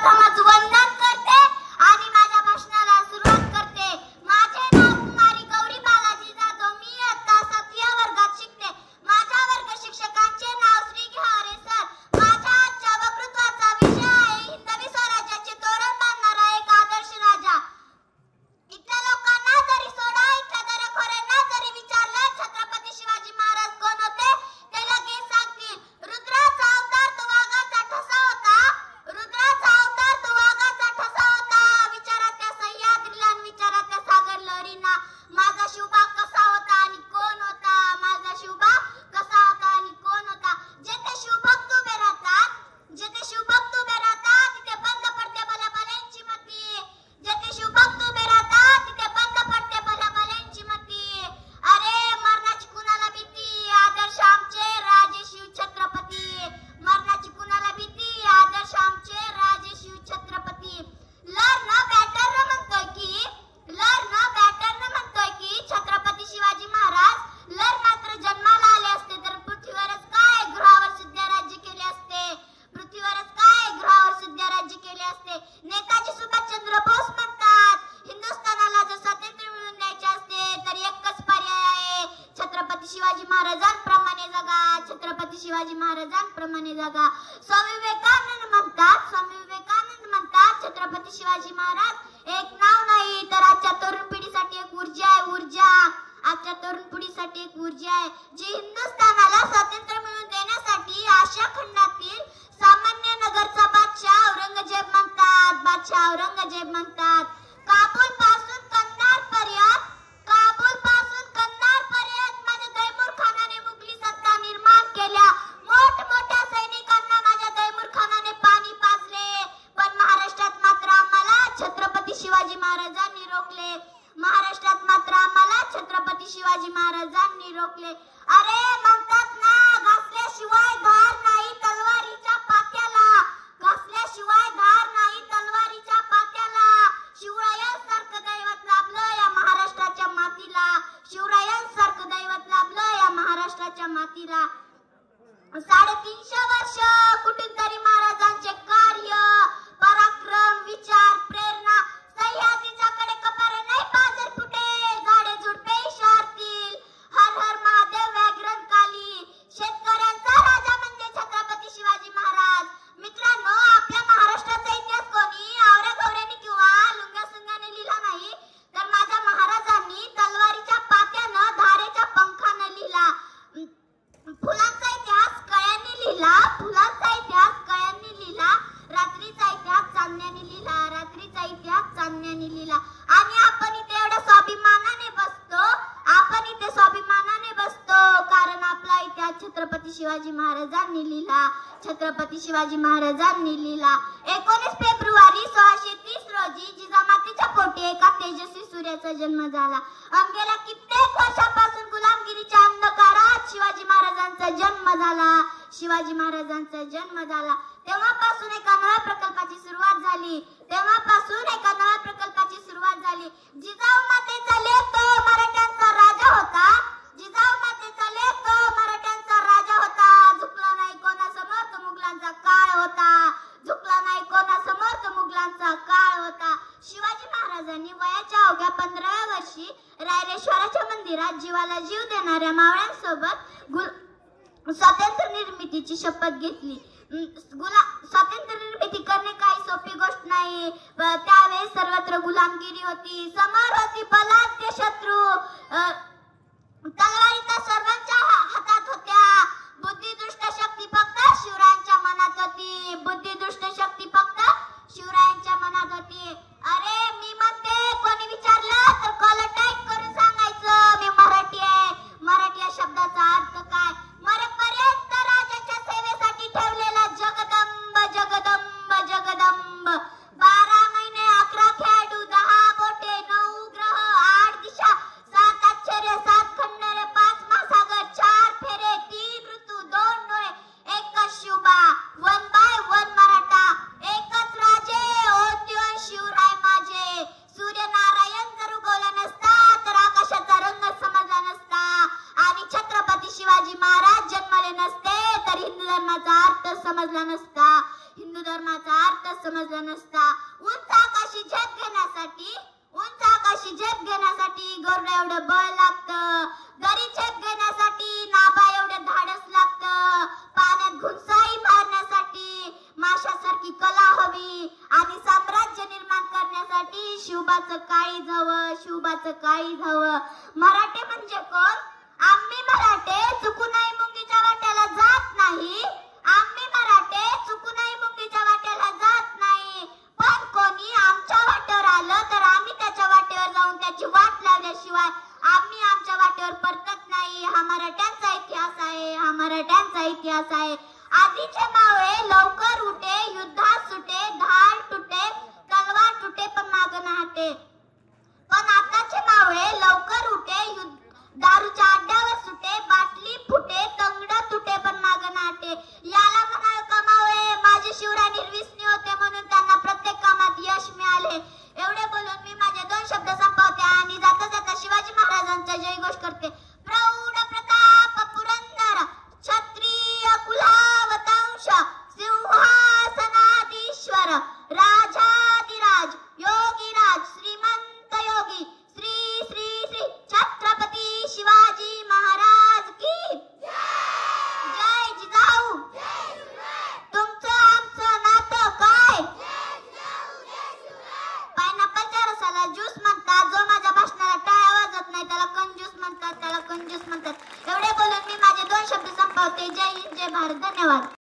प्रथमच वंदन करते आणि माझ्या भाषणाला सुरुवात करते. माझे नाव कुमारी गौरी बालाजी जाधव. मी इयत्ता 7व्या वर्गात शिकते. माझ्या वर्ग शिक्षकांचे नाव श्री घेवारे सर. माझ्या आजच्या वक्तृत्वाचा विषय आहे हिंदवी स्वराज्याचे तोरण बांधणारा एक आदर्श राजा. इथल्या लोकांना जरी सोडा, इथल्या दरेखोऱ्यांना जरी विचारलं छत्रपती शिवाजी महाराज कोण होते, ते लगेच सांगतील रुद्राचा अवतार तो वाघाचा ठसा होता. रुद्राचा अवतार तो वाघाचा ठसा होता. विचारा त्या सह्याद्रीला आणि विचारा त्या सागर लहरींना माझा शिवबाग कसा होता आणि कोण होता. माझा शिवबाग कसा होता आणि कोण होता. जेथे शिवभक्त उभे राहतात, जेथे शिवभक्त उभे राहतात तिथे बंद पडते भल्याभल्यांची मती. जेथे शिवभक्त उभे राहतात तिथे बंद पडते भल्याभल्यांची मती. अरे मरणाची कुणाला भीती, आदर्श आमचे राजे शिव छत्रपती. मरणाची कुणाला भीती, आदर्श आमचे राजे शिव छत्रपती. लर्न बॅटरन म्हणतोय की छत्रपती शिवाजी महाराज लर मात्र जन्माला आले असते तर पृथ्वीवरच काय ग्रहावर सुद्धा राज्य केले असते. पृथ्वीवरच काय ग्रहावर सुद्धा राज्य केले असते. नेताजी सुभाषचंद्र बोस म्हणतात हिंदुस्थानाला जर स्वातंत्र्य मिळवून द्यायचे असते तर एकच पर्याय आहे, छत्रपती शिवाजी महाराजांप्रमाणे जगा. छत्रपती शिवाजी महाराजांप्रमाणे जगा. स्वामी विवेकानंद म्हणतात छत्रपती शिवाजी महाराज एक नाव नाही तर आजच्या तरुण पिढीसाठी एक ऊर्जा आहे. आजच्या तरुण पिढीसाठी एक ऊर्जा आहे जी हिंदुस्थानाला स्वातंत्र्य मिळवून देण्यासाठी आशिया खंडातील सामान्य नगरचा बादशाह औरंगजेब म्हणतात. काबूल पासून कंधार पर्यंत माझ्या तैमूर खानाने मुघली सत्ता निर्माण केल्या. मोठमोठ्या सैनिकांना माझ्या तैमूर खानाने पाणी पाजले, पण महाराष्ट्रात मात्र आम्हाला छत्रपती शिवाजी महाराजांनी रोखले. अरे म्हणतात ना घासल्याशिवाय धार नाही तलवारीच्या पात्याला. शिवरायांसारखं दैवत लाभलं या महाराष्ट्राच्या मातीला. 350 वर्ष कुठून तरी महाराजांचे कार्य, पराक्रम, विचार, प्रेरणा सह्याद्रीच्या कडे कपारे नाही पाजर फुटे, झाडे झुडपे इशारतील. हर हर महादेव व्याघ्रन काली. शेतकऱ्यांचा राजा म्हणजे छत्रपती शिवाजी महाराज. मित्रांनो, आपल्या महाराष्ट्राचा इतिहास कोणी आवऱ्या गवऱ्याने किंवा लुंग्यासुंग्याने लिहिला नाही तर माझ्या महाराजांनी तलवारीच्या पात्यानं, धारेच्या पंखानं लिहिला. फुलांचा इतिहास कळ्यांनी लिहिला. रात्रीचा इतिहास चांदण्याने लिहिला. आणि आपण इथे एवढ्या स्वाभिमानाने बसतो कारण आपला इतिहास छत्रपती शिवाजी महाराजांनी लिहिला. 19 फेब्रुवारी 1630 रोजी जिजामातेच्या पोटी एका तेजस्वी सूर्याचा जन्म झाला. गेल्या कित्येक वर्षापासून गुलामगिरीच्या अंधकारात शिवाजी महाराजांचा जन्म झाला. तेव्हापासून एका नव्या प्रकल्पाची सुरुवात झाली. जिजाऊ मातेचा लेक तो मराठ्यांचा राजा होता. झुकला नाही कोणासमोर तो मुघलांचा काळ होता. शिवाजी महाराजांनी वयाच्या अवघ्या 15व्या वर्षी रायरेश्वराच्या मंदिरात जीवाला जीव देणाऱ्या मावळ्यांसोबत स्वातंत्र्य निर्मितीची शपथ घेतली. स्वातंत्र्य निर्मिती करणे काही सोपी गोष्ट नाही. त्यावेळेस सर्वत्र गुलामगिरी होती. समोर होती बलाढ्य शत्रू. तलवारी सर्वांच्या हातात होत्या. बुद्धिदृष्ट शक्ती फक्त शिवरायांच्या मनात होती. अरे मी म्हणते, कोणी विचारलं तर कॉलर टाईप करून सांगायचं मी मराठी आहे. मराठी या शब्दाचा अर्थ काय? मरेपर्यंत राजाच्या सेवेसाठी ठेवलेला जगदंब. 12 महिने 11 खेळाडू, 10 बोटे, 9 ग्रह, 8 दिशा, 7 आश्चर्य, नसता. उंच आकाशी झेप घेण्यासाठी गरुडा एवढं बळ लागतं. गरी झेप घेण्यासाठी नाभा एवढं धाडस लागतं. पाण्यात घुंसाई मारण्यासाठी माशासारखी कला हवी. आणि साम्राज्य निर्माण करण्यासाठी शिवबाचं काळीज हवं. मराठे म्हणजे कोण? आम्ही मराठे चुकूनही मुंगीच्या वाट्याला जात नाही. पण कोणी आमच्या वाटेवर आलं तर आम्ही त्याच्या वाटेवर जाऊन त्याची वाट लावल्याशिवाय आम्ही आमच्या वाटेवर परतत नाही. हा मराठ्यांचा इतिहास आहे. आधीचे मावळे लवकर उठे, युद्धात सुटे, ढाल तुटे, तलवार तुटे पण मागं न हटे. पण आताचे मावळे लवकर उठे, दारूच्या अड्ड्यावर सुटे, बाटली फुटे, तंगड तुटे पण मागं न हटे. याला म्हणाल का मावळे माझे शिवराय निर्व्यसनी होते म्हणून त्यांना प्रत्येक कामात यश मिळाले. एवढे बोलून मी माझे 2 शब्द संपवते आणि जाता जाता शिवाजी महाराजांचा जयघोष करते. प्रौढ प्रताप पुरंदर, क्षत्रिय कुलावतंश, सिंहासनाधीश्वर, राजाधिराज, योगीराज, श्रीमंत योगी, श्री श्री श्री छत्रपती शिवाजी महाराज की जय. जिजाऊ, तुमचं आमचं नातं काय? पायनॅपलच्या रसाला ज्यूस म्हणतात. जो माझ्या भाषणाला टाळ्या वाजत नाही त्याला कंजूस म्हणतात. एवढे बोलून मी माझे 2 शब्द संपवते. जय हिंद, जय भारत. धन्यवाद.